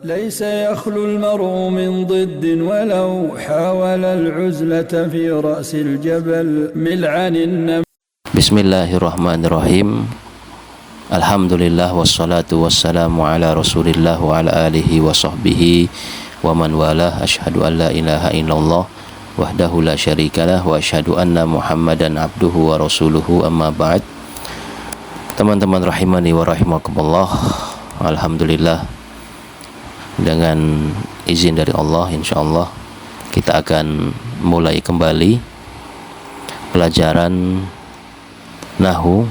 ليس يخلو المرء من ضد ولو حاول العزلة في رأس الجبل ملعن النمل. Bismillahirrahmanirrahim. Alhamdulillah wassalatu wassalamu ala Rasulillah wa ala alihi wa sahbihi wa man walah. Asyhadu an la ilaha illallah wahdahu la syarikalah wa asyhadu anna Muhammadan abduhu wa rasuluhu, amma ba'd. Teman-teman rahimani wa rahimakumullah, alhamdulillah, dengan izin dari Allah, insyaallah kita akan mulai kembali pelajaran Nahwu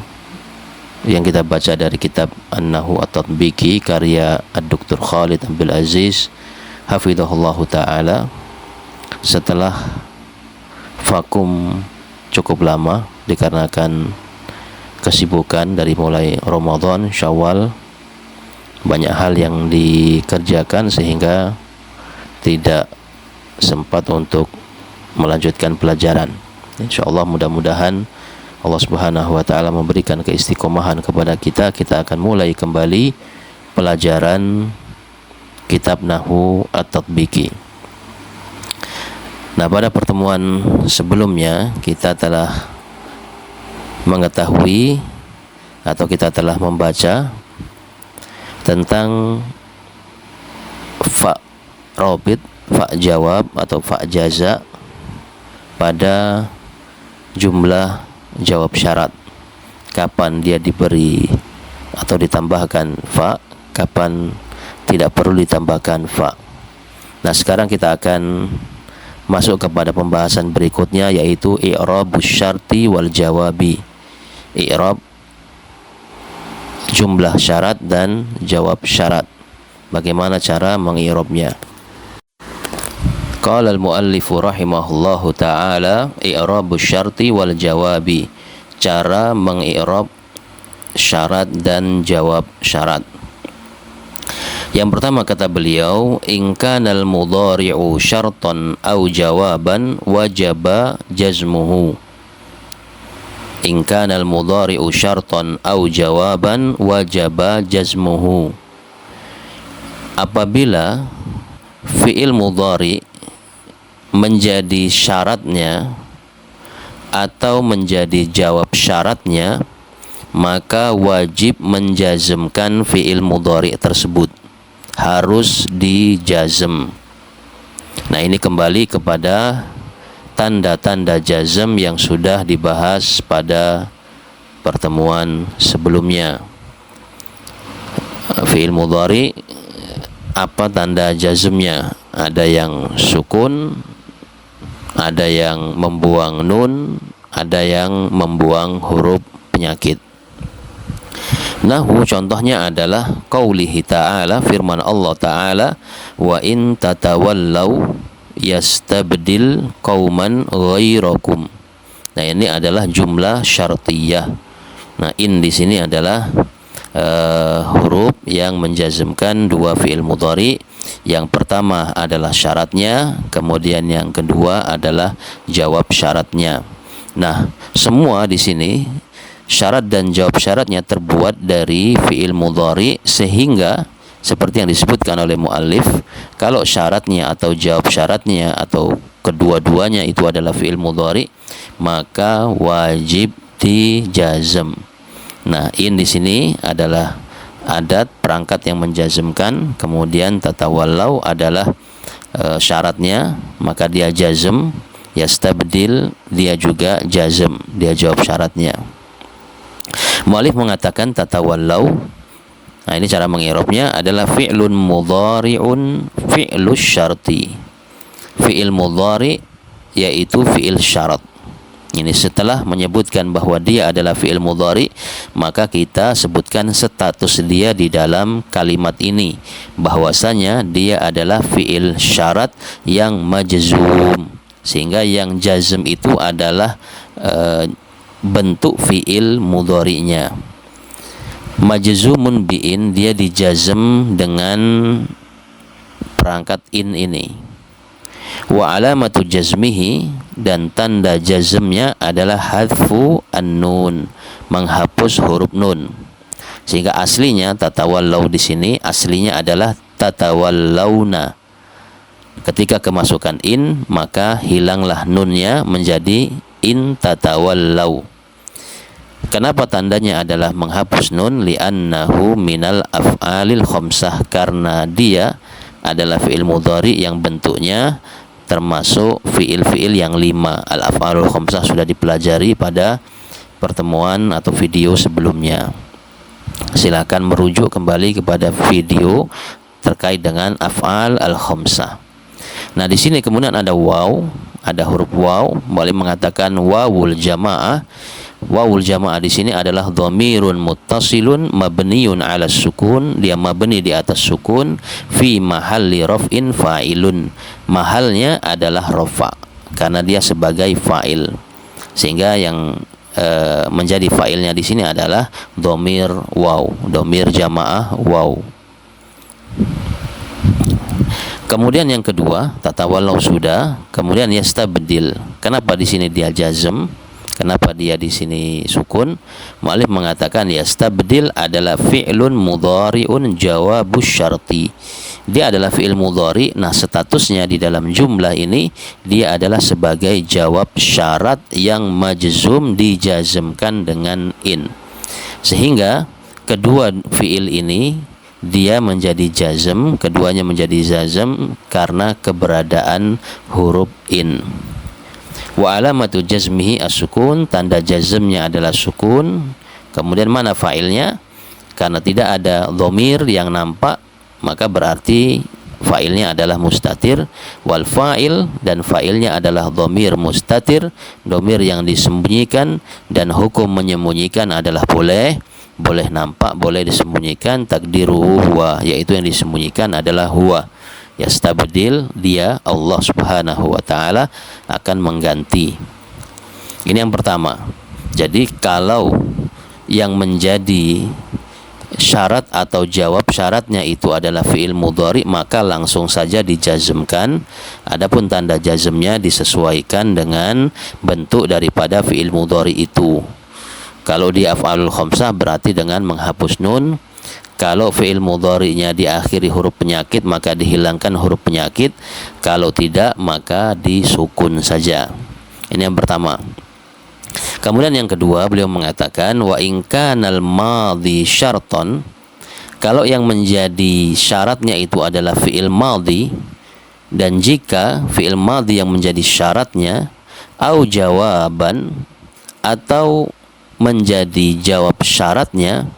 yang kita baca dari kitab An-Nahwu At-Tatbiki karya Ad-Duktur Khalid Abdul Aziz hafizahullahu ta'ala, setelah vakum cukup lama dikarenakan kesibukan dari mulai Ramadan, Syawal, banyak hal yang dikerjakan sehingga tidak sempat untuk melanjutkan pelajaran. Insyaallah mudah-mudahan Allah Subhanahu wa taala memberikan keistiqomahan kepada kita. Kita akan mulai kembali pelajaran kitab Nahwu At-Tatbiki. Nah, pada pertemuan sebelumnya kita telah mengetahui atau kita telah membaca tentang fa robit, fa jawab atau fa jaza pada jumlah jawab syarat. Kapan dia diberi atau ditambahkan fa, kapan tidak perlu ditambahkan fa. Nah, sekarang kita akan masuk kepada pembahasan berikutnya, yaitu i'rabus syarti wal jawabi. I'rab jumlah syarat dan jawab syarat. Bagaimana cara mengi'rabnya? Qala al-muallifu rahimahullahu ta'ala, i'rabus syarti wal jawabi. Cara mengi'rab syarat dan jawab syarat. Yang pertama kata beliau, in kanal mudhari'u syartan aw jawaban wajaba jazmuhu. In kanal mudhari'u syartan aw jawaban wajaba jazmuhu. Apabila fi'il mudhari menjadi syaratnya atau menjadi jawab syaratnya, maka wajib menjazmkan fi'il mudhari tersebut, harus dijazm. Nah, ini kembali kepada tanda-tanda jazm yang sudah dibahas pada pertemuan sebelumnya. Fi'il mudhari, apa tanda jazmnya? Ada yang sukun, ada yang membuang nun, ada yang membuang huruf penyakit. Nahwu contohnya adalah qaulihi ta'ala, firman Allah Ta'ala, wa in tatawallaw yastabdil qauman ghairakum. Nah, ini adalah jumlah syartiyah. Nah, in di sini adalah huruf yang menjazmkan dua fi'il mudhari. Yang pertama adalah syaratnya, kemudian yang kedua adalah jawab syaratnya. Nah, semua di sini syarat dan jawab syaratnya terbuat dari fi'il mudhari, sehingga seperti yang disebutkan oleh muallif, kalau syaratnya atau jawab syaratnya atau kedua-duanya itu adalah fi'il mudhari, maka wajib dijazm. Nah, in di sini adalah adat perangkat yang menjazmkan, kemudian tatawallau adalah syaratnya, maka dia jazm. Yastabdil, dia juga jazm, dia jawab syaratnya. Muallif mengatakan tatawallau. Nah, ini cara mengi'rabnya adalah fi'lun mudhari'un fi'lus syarti. Fi'il mudhari yaitu fi'il syarat. Ini setelah menyebutkan bahwa dia adalah fi'il mudhari, maka kita sebutkan status dia di dalam kalimat ini, bahwasanya dia adalah fi'il syarat yang majzum, sehingga yang jazm itu adalah bentuk fi'il mudhari'nya. Majzumun bi'in, dia dijazm dengan perangkat in ini. Wa alamatu jazmihi, dan tanda jazmnya adalah hadfu an-nun, menghapus huruf nun. Sehingga aslinya tatawallau di sini aslinya adalah tatawallawna. Ketika kemasukan in, maka hilanglah nunnya menjadi in tatawallaw. Kenapa tandanya adalah menghapus nun? Li'annahu minal af'alil khamsah, karena dia adalah fi'il mudhari yang bentuknya termasuk fi'il-fi'il yang 5. Al-af'alul khamsah sudah dipelajari pada pertemuan atau video sebelumnya. Silakan merujuk kembali kepada video terkait dengan af'al al-khamsah. Nah, di sini kemudian ada waw, ada huruf waw. Boleh mengatakan wawul jamaah. Wawul jamaah di sini adalah dhamirun muttasilun mabniun 'ala sukun. Dia mabni di atas sukun, fi mahalli raf'in fa'ilun. Mahalnya adalah rafa karena dia sebagai fa'il. Sehingga yang menjadi fa'ilnya di sini adalah dhamir waw, dhamir jamaah waw. Kemudian yang kedua, tatawallaw sudah, kemudian yastabdil. Kenapa di sini dia jazm? Kenapa dia di sini sukun? Mu'allif mengatakan yastabdil adalah fi'lun mudhari'un jawabus syarti. Dia adalah fi'il mudhari. Nah, statusnya di dalam jumlah ini dia adalah sebagai jawab syarat yang majzum, dijazmkan dengan in. Sehingga kedua fi'il ini dia menjadi jazm, keduanya menjadi jazm karena keberadaan huruf in. Wa alamatu jazmihi as-sukun, tanda jazmnya adalah sukun. Kemudian mana fa'ilnya? Karena tidak ada dhamir yang nampak, maka berarti fa'ilnya adalah mustatir. Wal fa'il, dan fa'ilnya adalah dhamir mustatir, dhamir yang disembunyikan. Dan hukum menyembunyikan adalah boleh nampak, boleh disembunyikan. Takdiruhu huwa, yaitu yang disembunyikan adalah huwa. Yastabdil, dia Allah Subhanahu wa taala akan mengganti. Ini yang pertama. Jadi kalau yang menjadi syarat atau jawab syaratnya itu adalah fi'il mudhari, maka langsung saja dijazmkan. Adapun tanda jazmnya disesuaikan dengan bentuk daripada fi'il mudhari itu. Kalau di af'alul khamsah berarti dengan menghapus nun. Kalau fi'il mudhari'nya diakhiri huruf penyakit, maka dihilangkan huruf penyakit. Kalau tidak, maka disukun saja. Ini yang pertama. Kemudian yang kedua, beliau mengatakan wa in kanal madhi syarton, kalau yang menjadi syaratnya itu adalah fi'il madhi, dan jika fi'il madhi yang menjadi syaratnya au jawaban, atau menjadi jawab syaratnya,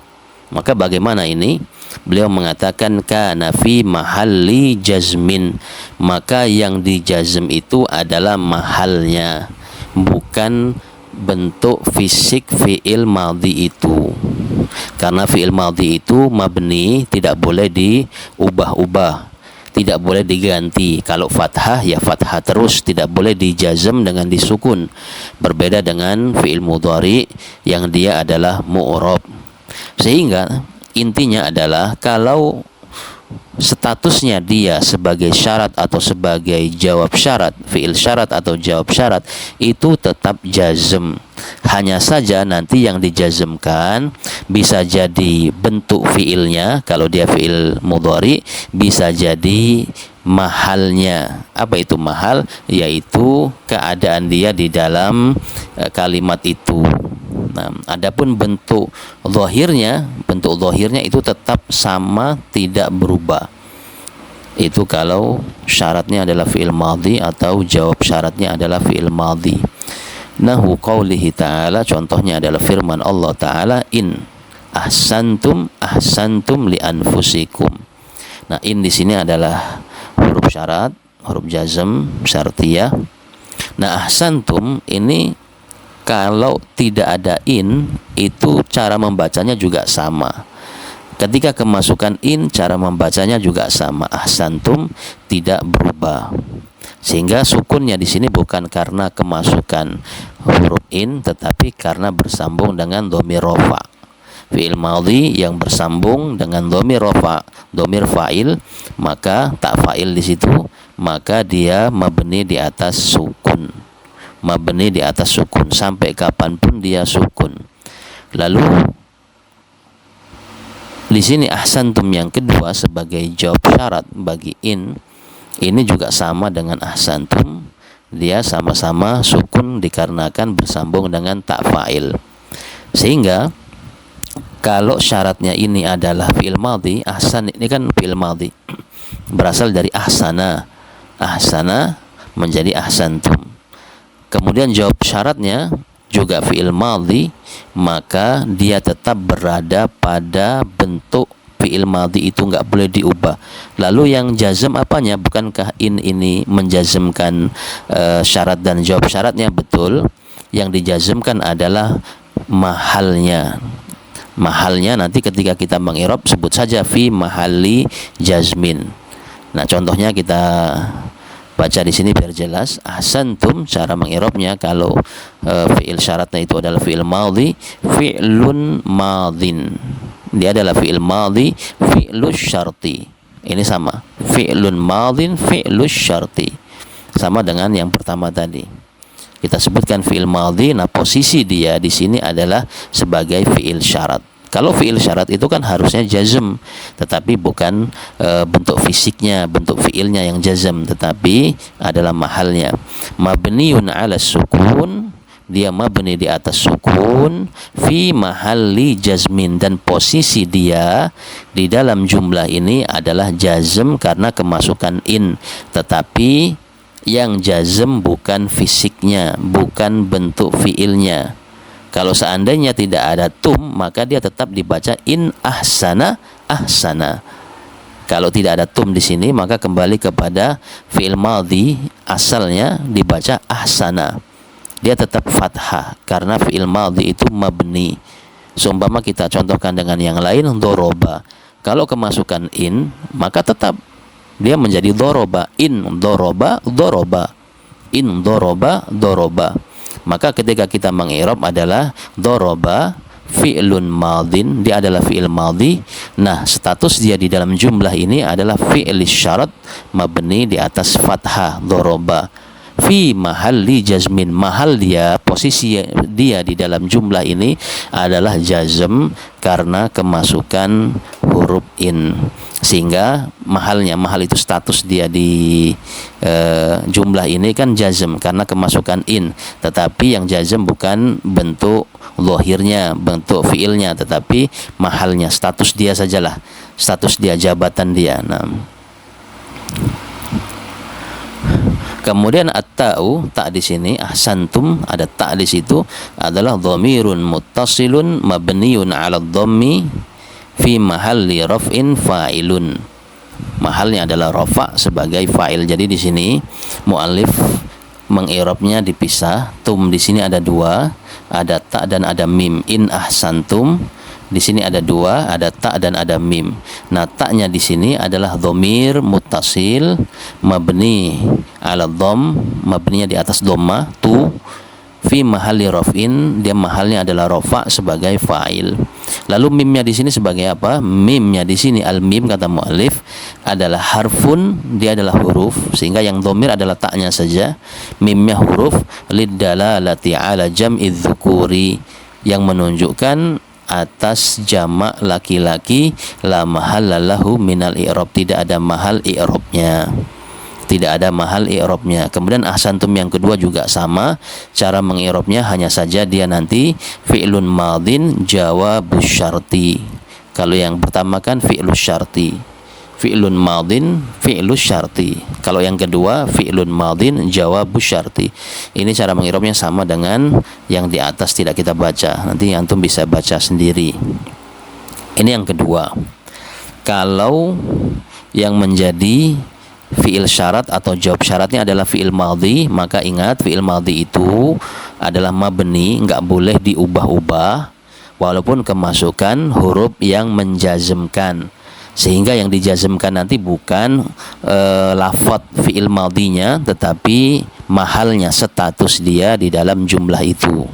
maka bagaimana ini? Beliau mengatakan kana fi mahalli jazmin, maka yang dijazm itu adalah mahalnya, bukan bentuk fisik fi'il madhi itu. Karena fi'il madhi itu mabni, tidak boleh diubah-ubah, tidak boleh diganti. Kalau fathah ya fathah terus, tidak boleh dijazm dengan disukun. Berbeda dengan fi'il mudhari yang dia adalah mu'rab. Sehingga intinya adalah kalau statusnya dia sebagai syarat atau sebagai jawab syarat, fi'il syarat atau jawab syarat, itu tetap jazm. Hanya saja nanti yang dijazmkan bisa jadi bentuk fi'ilnya, kalau dia fi'il mudhari, bisa jadi mahalnya. Apa itu mahal? Yaitu keadaan dia di dalam kalimat itu. Nah, adapun bentuk zahirnya itu tetap sama, tidak berubah. Itu kalau syaratnya adalah fi'il madhi atau jawab syaratnya adalah fi'il madhi. Nahu qaulihi ta'ala, contohnya adalah firman Allah Ta'ala, in ahsantum ahsantum li anfusikum. Nah, in di sini adalah huruf syarat, huruf jazm syartiyah. Nah, ahsantum ini kalau tidak ada in, itu cara membacanya juga sama. Ketika kemasukan in, cara membacanya juga sama. Ahsantum tidak berubah. Sehingga sukunnya di sini bukan karena kemasukan huruf in, tetapi karena bersambung dengan dhamir rafa. Fi'il madhi yang bersambung dengan dhamir rafa, dhamir fa'il, maka tak fa'il di situ, maka dia mabni di atas sukun. Mabni di atas sukun sampai kapanpun dia sukun. Lalu di sini ahsantum yang kedua sebagai jawab syarat bagi in, ini juga sama dengan ahsantum, dia sama-sama sukun dikarenakan bersambung dengan tak fa'il. Sehingga kalau syaratnya ini adalah fi'il madhi, ahsan ini kan fi'il madhi, berasal dari ahsana, ahsana menjadi ahsantum. Kemudian jawab syaratnya juga fi'il madhi, maka dia tetap berada pada bentuk fi'il madhi, itu nggak boleh diubah. Lalu yang jazm apanya? Bukankah in ini menjazmkan syarat dan jawab syaratnya? Betul. Yang dijazmkan adalah mahalnya. Mahalnya nanti ketika kita mengirob sebut saja fi mahalli jazmin. Nah, contohnya kita baca di sini biar jelas. Ahsantum, cara mengirobnya kalau fi'il syaratnya itu adalah fi'il madhi, fi'lun madhin. Dia adalah fi'il madhi, fi'lus syarti. Ini sama. Fi'lun madhin, fi'lus syarti. Sama dengan yang pertama tadi. Kita sebutkan fi'il madhi, nah posisi dia di sini adalah sebagai fi'il syarat. Kalau fi'il syarat itu kan harusnya jazm, tetapi bukan bentuk fisiknya, bentuk fi'ilnya yang jazm, tetapi adalah mahalnya. Mabniun 'ala sukun, dia mabni di atas sukun, fi mahalli jazmin, dan posisi dia di dalam jumlah ini adalah jazm karena kemasukan in, tetapi yang jazm bukan fisiknya, bukan bentuk fi'ilnya. Kalau seandainya tidak ada tum, maka dia tetap dibaca in ahsana ahsana. Kalau tidak ada tum di sini, maka kembali kepada fi'il madhi, asalnya dibaca ahsana. Dia tetap fathah karena fi'il madhi itu mabni. Seumpama kita contohkan dengan yang lain, doroba. Kalau kemasukan in, maka tetap dia menjadi doroba. In doroba, doroba. In doroba, doroba. Maka ketika kita mengi'rab adalah doroba fi'lun madhin, dia adalah fi'il madhi. Nah, status dia di dalam jumlah ini adalah fi'il syarat mabni di atas fathah doroba. Fi mahalli jazmin, mahal dia, posisi dia di dalam jumlah ini adalah jazm karena kemasukan huruf in. Sehingga mahalnya, mahal itu status dia di jumlah ini kan jazm karena kemasukan in, tetapi yang jazm bukan bentuk lohirnya, bentuk fiilnya, tetapi mahalnya, status dia sajalah, status dia, jabatan dia. Nah, kemudian at-ta'u, tak di sini ahsantum, ada tak di situ, adalah dhamirun muttasilun mabniun 'ala dhammi fi mahalli raf'in fa'ilun. Mahalnya adalah rafa sebagai fa'il. Jadi di sini muallif mengirabnya dipisah. Tum di sini ada dua, ada ta dan ada mim. In ahsantum di sini ada dua, ada ta dan ada mim. Nah, taknya di sini adalah dhamir muttasil mabni 'ala dhamm, mabninya di atas dhamma, tu, fi mahalli raf'in, dia mahalnya adalah rafa sebagai fa'il. Lalu mimnya di sini sebagai apa? Mimnya di sini al-mim, kata muallif, adalah harfun, dia adalah huruf, sehingga yang dhamir adalah taknya saja. Mimnya huruf lidalalati 'ala jam'i dzukuri, yang menunjukkan atas jamak laki-laki, la mahalla lahu minal i'rab, tidak ada mahal i'rabnya. Tidak ada mahal i'rabnya. Kemudian ahsantum yang kedua juga sama, cara mengi'rabnya hanya saja dia nanti fi'lun madhin jawabus syarti. Kalau yang pertama kan fi'lus syarti, fi'lun madhin fi'lus syarti. Kalau yang kedua fi'lun madhin jawabus syarti. Ini cara mengi'rabnya sama dengan yang di atas, tidak kita baca. Nanti antum bisa baca sendiri. Ini yang kedua. Kalau yang menjadi fi'il syarat atau jawab syaratnya adalah fi'il madhi, maka ingat fi'il madhi itu adalah mabni, nggak boleh diubah-ubah walaupun kemasukan huruf yang menjazmkan. Sehingga yang dijazmkan nanti bukan lafaz fi'il madhinya, tetapi mahalnya, status dia di dalam jumlah itu.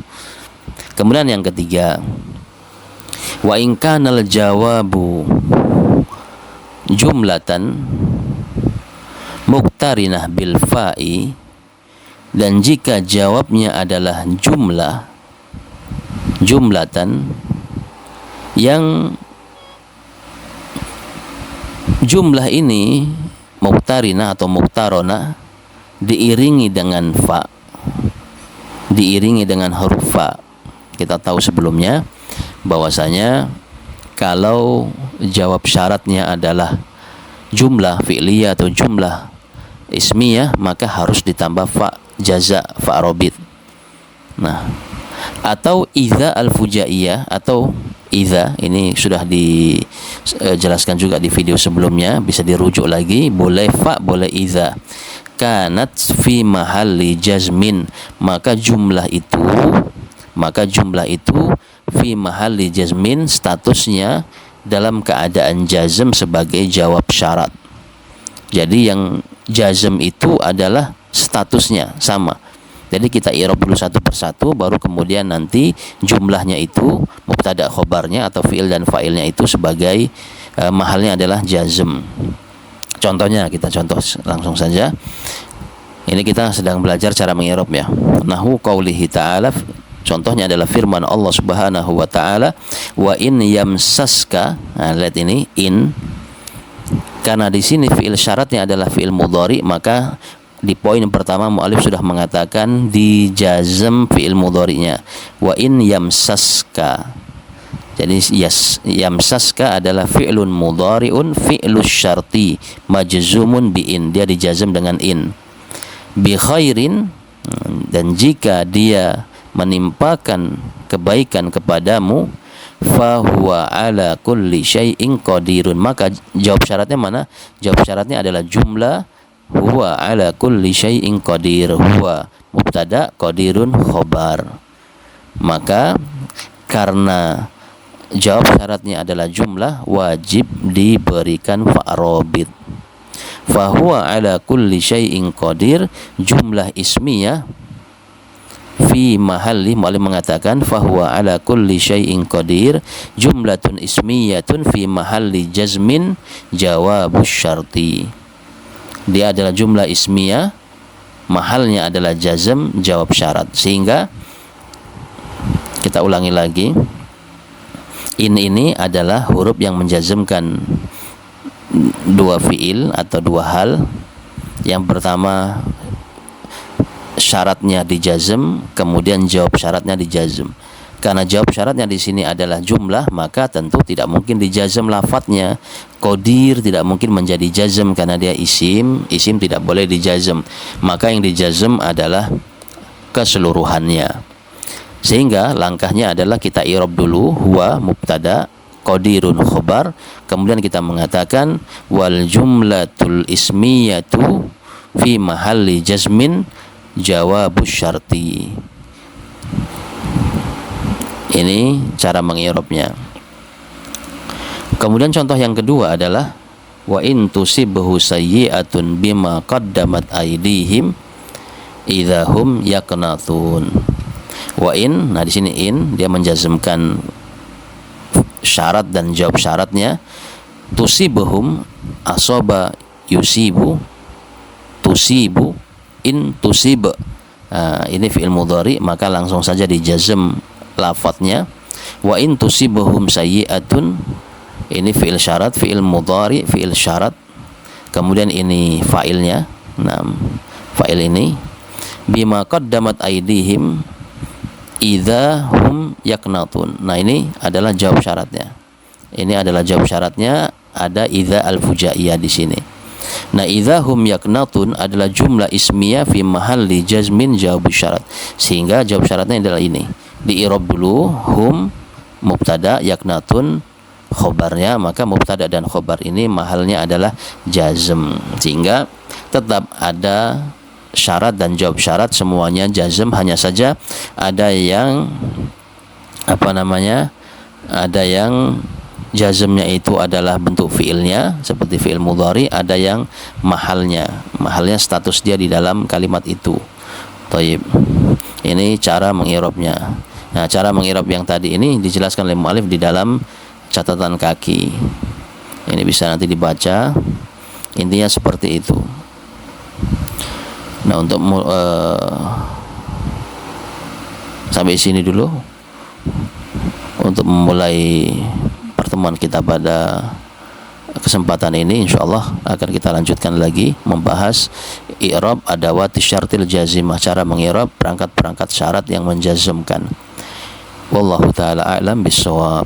Kemudian yang ketiga, wa in kanal jawabu jumlatan muqtarinah bil fa'i, dan jika jawabnya adalah jumlah, jumlatan yang jumlah ini muktarina atau muktarona diiringi dengan fa, diiringi dengan huruf fa. Kita tahu sebelumnya bahwasanya kalau jawab syaratnya adalah jumlah fi'liyah atau jumlah ismiyah, maka harus ditambah fa jaza, fa robit. Nah, atau idza al-fujaiyah, atau idza ini sudah dijelaskan juga di video sebelumnya, bisa dirujuk lagi, boleh fa boleh idza. Kanat fi mahalli jazmin, maka jumlah itu fi mahalli jazmin, statusnya dalam keadaan jazm sebagai jawab syarat. Jadi yang jazm itu adalah statusnya sama. Jadi kita i'rab dulu satu persatu, baru kemudian nanti jumlahnya itu mubtada khobarnya atau fi'il dan fa'ilnya itu sebagai mahalnya adalah jazm. Contohnya kita contoh langsung saja. Ini kita sedang belajar cara meng'irab ya. Nahu qaulihi ta'ala, contohnya adalah firman Allah Subhanahu wa taala, wa in yamsaska. Nah, lihat ini in. Karena di sini fi'il syaratnya adalah fi'il mudhari, maka di poin pertama mu'alif sudah mengatakan di jazm fi'il mudhari'nya. Wa in yamsaska. Jadi yamsaska adalah fi'lun mudhari'un fi'lus syarti majzumun bi in. Dia dijazm dengan in. Bi khairin, dan jika dia menimpakan kebaikan kepadamu, fahuwa ala kulli syai'in qadirun, maka jawab syaratnya mana? Jawab syaratnya adalah jumlah huwa ala kulli syai'in qadir. Huwa mubtada, qadirun khobar. Maka karena jawab syaratnya adalah jumlah, wajib diberikan fa'robit. Fahuwa ala kulli syai'in qadir, jumlah ismiyah fi mahalli, mu'allim mengatakan fahuwa ala kulli syai'in qadir, jumlatun ismiyatun fi mahalli jazmin jawabus syarti. Dia adalah jumlah ismiyah, mahalnya adalah jazm, jawab syarat. Sehingga kita ulangi lagi, ini adalah huruf yang menjazmkan dua fiil atau dua hal. Yang pertama syaratnya dijazm, kemudian jawab syaratnya dijazm. Karena jawab syaratnya di sini adalah jumlah, maka tentu tidak mungkin dijazm lafadznya. Qadir tidak mungkin menjadi jazm karena dia isim tidak boleh dijazm. Maka yang dijazm adalah keseluruhannya. Sehingga langkahnya adalah kita i'rab dulu, huwa mubtada, qadirun khobar, kemudian kita mengatakan wal jumlatul ismiyatu fi mahalli jazmin jawabus syarti. Ini cara meng'irabnya. Kemudian contoh yang kedua adalah wa in tusibhu sayyi'atun bima qaddamat aydihim idahum yaqnatun. Wa in, nah di sini in dia menjazmkan syarat dan jawab syaratnya. Tusibuhum, asoba yusibu, tusibu, in tusib. Ini fi'il mudhari, maka langsung saja dijazm lafadznya. Wa in tusibuhum sayyi'atun, ini fi'il syarat, fi'il mudhari, fi'il syarat. Kemudian ini fa'ilnya. Nah, fa'il ini bima qaddamat aydihim idza hum yaqnatun. Nah, ini adalah jawab syaratnya. Ini adalah jawab syaratnya, ada idza al-fujaiyah di sini. Nah, idza hum yaqnatun adalah jumlah ismiyah fi mahalli jazmin jawab syarat. Sehingga jawab syaratnya adalah ini. Di-i'rab dulu, hum mubtada, yaqnatun khobarnya, maka mubtada dan khobar ini mahalnya adalah jazm. Sehingga tetap ada syarat dan jawab syarat, semuanya jazm, hanya saja ada yang ada yang jazmnya itu adalah bentuk fiilnya seperti fiil mudhari, ada yang mahalnya status dia di dalam kalimat itu. Thayyib. Ini cara meng'irabnya. Nah, cara meng'irab yang tadi ini dijelaskan oleh mu'alif di dalam catatan kaki. Ini bisa nanti dibaca. Intinya seperti itu. Nah, untuk sampai sini dulu untuk memulai pertemuan kita pada kesempatan ini insyaallah akan kita lanjutkan lagi membahas i'rab adawat syartil jazimah, cara meng'irab perangkat-perangkat syarat yang menjazmkan. Wallahu taala a'lam bissawab.